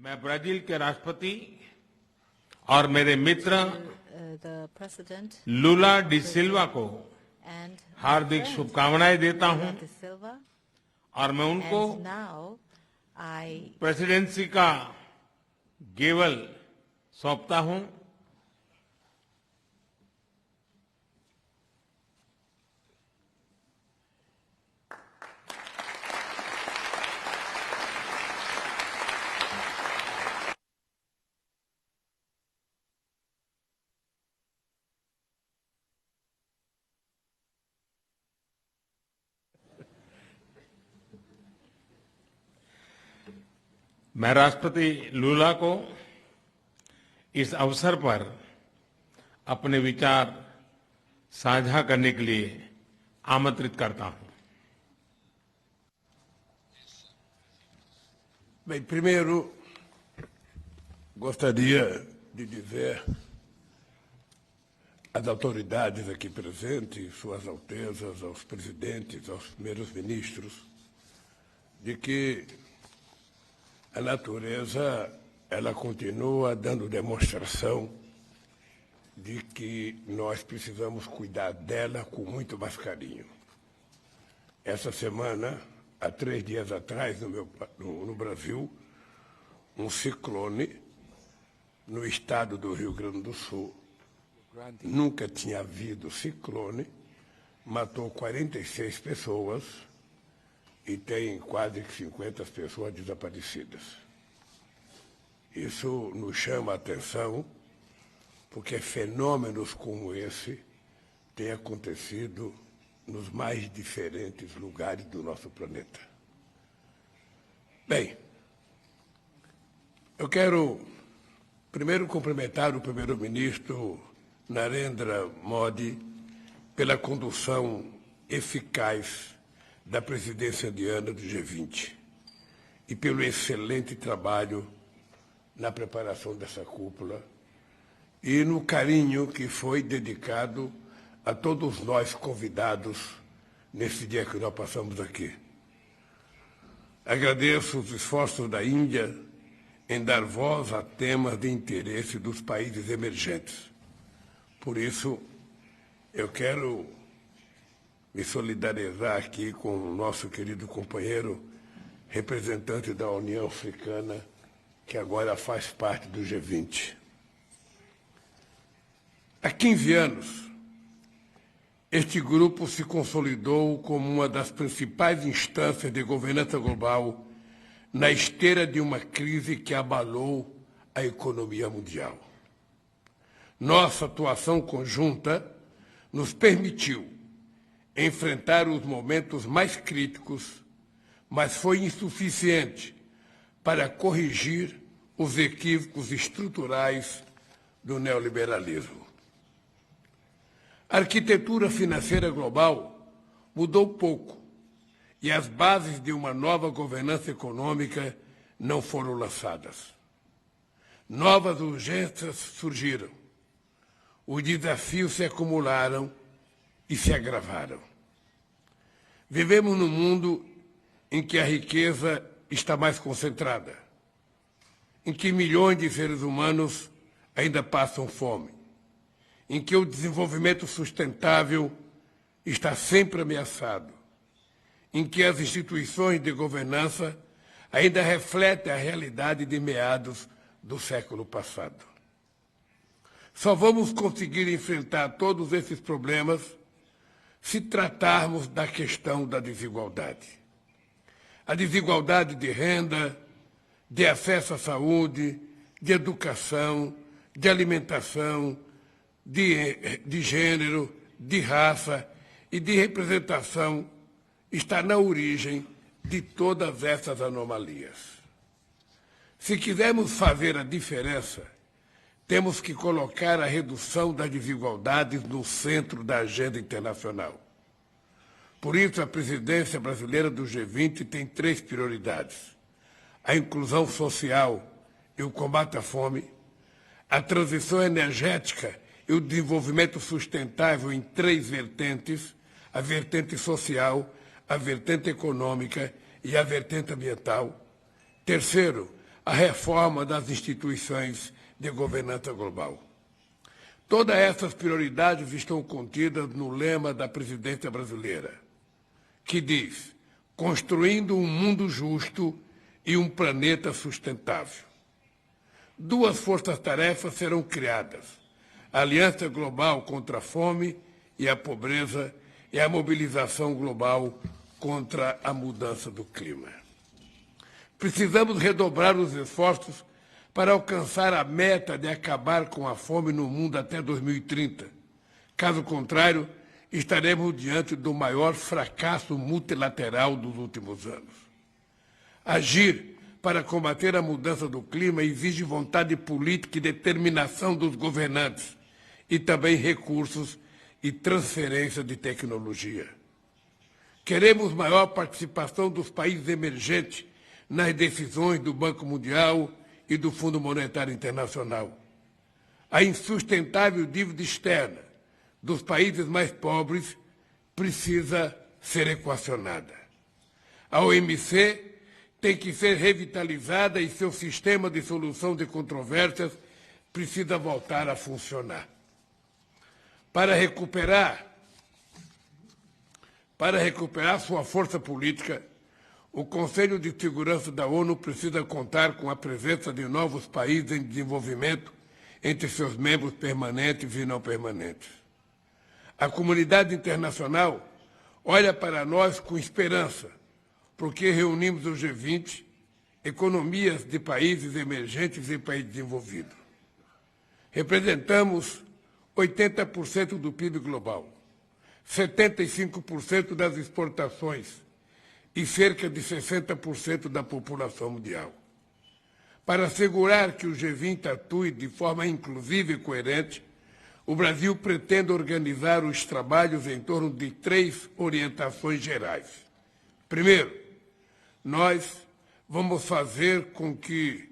मैं ब्राजील के राष्ट्रपति और मेरे मित्र the President लूला डी सिल्वा को and हार्दिक शुभकामनाएं देता हूं De Silva. और मैं उनको And now I प्रेसिडेंसी का गेवल सौंपता हूं। मैं राष्ट्रपति लूला को इस अवसर पर अपने विचार साझा करने के लिए आमंत्रित करता हूं। Bem, primeiro, gostaria de dizer às autoridades aqui presentes, Suas Altezas, aos presidentes, aos primeiros ministros, de que a natureza ela continua dando demonstração de que nós precisamos cuidar dela com muito mais carinho. Essa semana, há 3 dias atrás, no Brasil, um ciclone no estado do Rio Grande do Sul. Nunca tinha havido ciclone, matou 46 pessoas e tem quase 50 pessoas desaparecidas. Isso nos chama a atenção, porque fenômenos como esse têm acontecido nos mais diferentes lugares do nosso planeta. Bem, eu quero primeiro cumprimentar o primeiro-ministro Narendra Modi pela condução eficaz da presidência indiana do G20 e pelo excelente trabalho na preparação dessa cúpula e no carinho que foi dedicado a todos nós convidados nesse dia que nós passamos aqui. Agradeço os esforços da Índia em dar voz a temas de interesse dos países emergentes. Por isso, eu quero me solidarizar aqui com o nosso querido companheiro, representante da União Africana, que agora faz parte do G20. Há 15 anos, este grupo se consolidou como uma das principais instâncias de governança global na esteira de uma crise que abalou a economia mundial. Nossa atuação conjunta nos permitiu enfrentar os momentos mais críticos, mas foi insuficiente para corrigir os equívocos estruturais do neoliberalismo. A arquitetura financeira global mudou pouco e as bases de uma nova governança econômica não foram lançadas. Novas urgências surgiram. Os desafios se acumularam e se agravaram. Vivemos num mundo em que a riqueza está mais concentrada, em que milhões de seres humanos ainda passam fome, em que o desenvolvimento sustentável está sempre ameaçado, em que as instituições de governança ainda refletem a realidade de meados do século passado. Só vamos conseguir enfrentar todos esses problemas se tratarmos da questão da desigualdade. A desigualdade de renda, de acesso à saúde, de educação, de alimentação, de gênero, de raça e de representação está na origem de todas essas anomalias. Se quisermos fazer a diferença, temos que colocar a redução das desigualdades no centro da agenda internacional. Por isso, a presidência brasileira do G20 tem 3 prioridades: a inclusão social e o combate à fome, a transição energética e o desenvolvimento sustentável em 3 vertentes: a vertente social, a vertente econômica e a vertente ambiental. Terceiro, a reforma das instituições de governança global. Todas essas prioridades estão contidas no lema da presidência brasileira, que diz: construindo um mundo justo e um planeta sustentável. Duas forças-tarefas serão criadas: a Aliança Global contra a Fome e a Pobreza e a Mobilização Global contra a Mudança do Clima. Precisamos redobrar os esforços para alcançar a meta de acabar com a fome no mundo até 2030. Caso contrário, estaremos diante do maior fracasso multilateral dos últimos anos. Agir para combater a mudança do clima exige vontade política e determinação dos governantes e também recursos e transferência de tecnologia. Queremos maior participação dos países emergentes nas decisões do Banco Mundial e do Fundo Monetário Internacional. A insustentável dívida externa dos países mais pobres precisa ser equacionada. A OMC tem que ser revitalizada e seu sistema de solução de controvérsias precisa voltar a funcionar. Para recuperar sua força política, o Conselho de Segurança da ONU precisa contar com a presença de novos países em desenvolvimento entre seus membros permanentes e não permanentes. A comunidade internacional olha para nós com esperança, porque reunimos o G20, economias de países emergentes e países desenvolvidos. Representamos 80% do PIB global, 75% das exportações e cerca de 60% da população mundial. Para assegurar que o G20 atue de forma inclusiva e coerente, o Brasil pretende organizar os trabalhos em torno de 3 orientações gerais. Primeiro, nós vamos fazer com que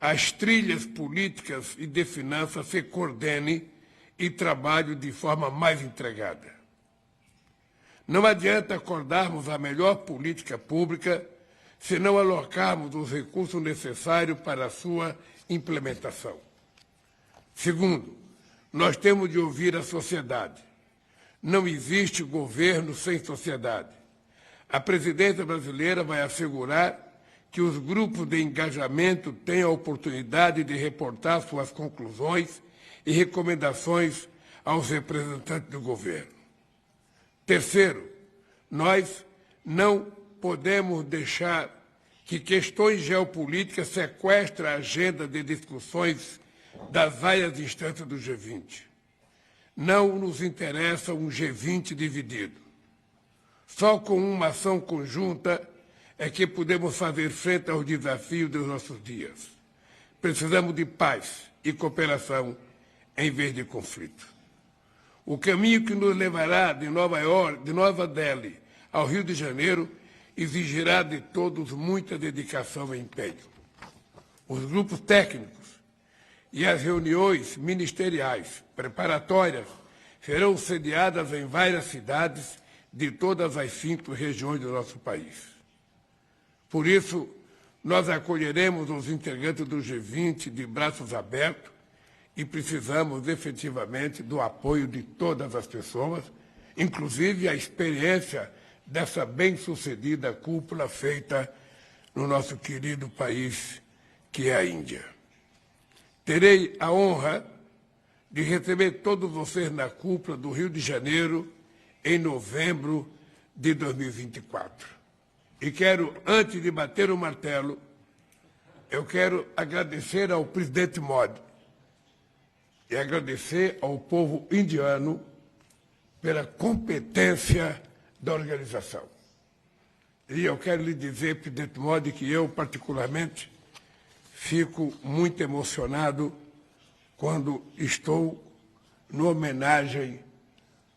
as trilhas políticas e de finanças se coordenem e trabalhem de forma mais integrada. Não adianta acordarmos a melhor política pública se não alocarmos os recursos necessários para a sua implementação. Segundo, nós temos de ouvir a sociedade. Não existe governo sem sociedade. A presidência brasileira vai assegurar que os grupos de engajamento tenham a oportunidade de reportar suas conclusões e recomendações aos representantes do governo. Terceiro, nós não podemos deixar que questões geopolíticas sequestrem a agenda de discussões das várias instâncias do G20. Não nos interessa um G20 dividido. Só com uma ação conjunta é que podemos fazer frente aos desafios dos nossos dias. Precisamos de paz e cooperação em vez de conflito. O caminho que nos levará de Nova Delhi ao Rio de Janeiro exigirá de todos muita dedicação e empenho. Os grupos técnicos e as reuniões ministeriais preparatórias serão sediadas em várias cidades de todas as 5 regiões do nosso país. Por isso, nós acolheremos os integrantes do G20 de braços abertos e precisamos efetivamente do apoio de todas as pessoas, inclusive a experiência dessa bem-sucedida cúpula feita no nosso querido país, que é a Índia. Terei a honra de receber todos vocês na cúpula do Rio de Janeiro em novembro de 2024. E quero, antes de bater o martelo, eu quero agradecer ao presidente Modi e agradecer ao povo indiano pela competência da organização. E eu quero lhe dizer, presidente Modi, que eu, particularmente, fico muito emocionado quando estou na homenagem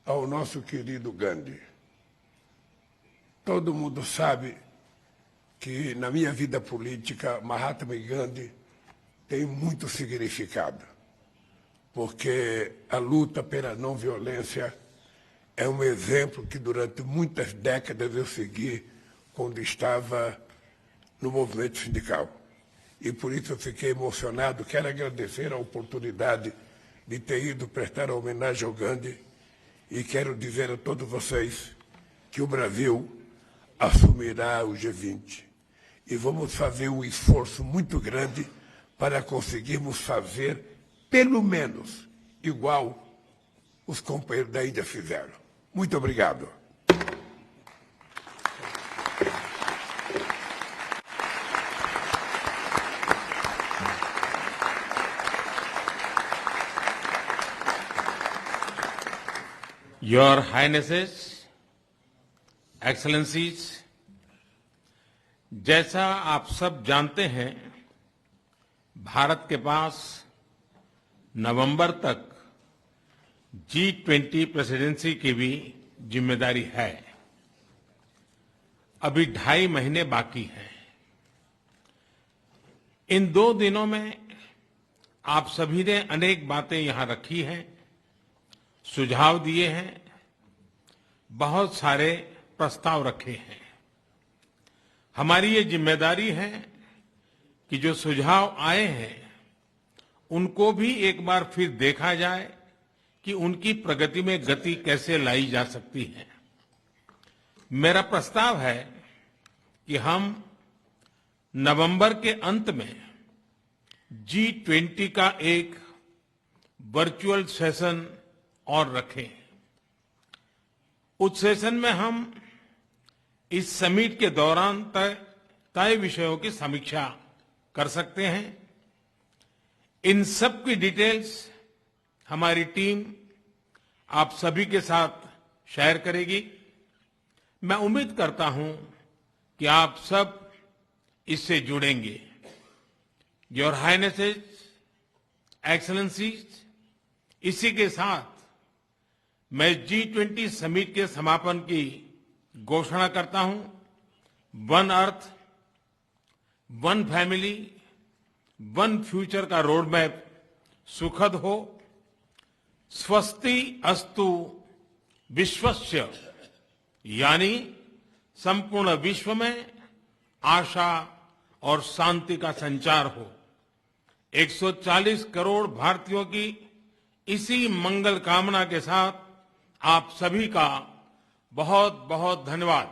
ao nosso querido Gandhi. Todo mundo sabe que, na minha vida política, Mahatma Gandhi tem muito significado, porque a luta pela não violência é um exemplo que durante muitas décadas eu segui quando estava no movimento sindical. e por isso eu fiquei emocionado. Quero agradecer a oportunidade de ter ido prestar homenagem ao Gandhi e quero dizer a todos vocês que o Brasil assumirá o G20 e vamos fazer um esforço muito grande para conseguirmos fazer pelo menos igual os companheiros da Índia fizeram. Muito obrigado. Your Highnesses, Excellencies, जैसा आप सब जानते हैं, भारत के पास नवंबर तक G20 presidency की भी जिम्मेदारी है। अभी 2.5 महीने बाकी हैं। इन 2 दिनों में आप सभी ने अनेक बातें यहां रखी हैं, सुझाव दिए हैं, बहुत सारे प्रस्ताव रखे हैं। हमारी ये जिम्मेदारी है कि जो सुझाव आए हैं उनको भी एक बार फिर देखा जाए कि उनकी प्रगति में गति कैसे लाई जा सकती है। मेरा प्रस्ताव है कि हम नवंबर के अंत में G20 का एक वर्चुअल सेशन और रखें। उस सेशन में हम इस समिट के दौरान तय विषयों की समीक्षा कर सकते हैं। इन सब की डिटेल्स हमारी टीम आप सभी के साथ शेयर करेगी। मैं उम्मीद करता हूं कि आप सब इससे जुड़ेंगे। योर हाइनेसेस, एक्सेलेंसीज, इसी के साथ मैं G20 समिट के समापन की घोषणा करता हूं। One earth, one family, one future का रोड मैप सुखद हो। स्वस्ति अस्तु विश्वस्य, यानी संपूर्ण विश्व में आशा और शांति का संचार हो। 140 करोड़ भारतीयों की इसी मंगल कामना के साथ आप सभी का बहुत बहुत धन्यवाद।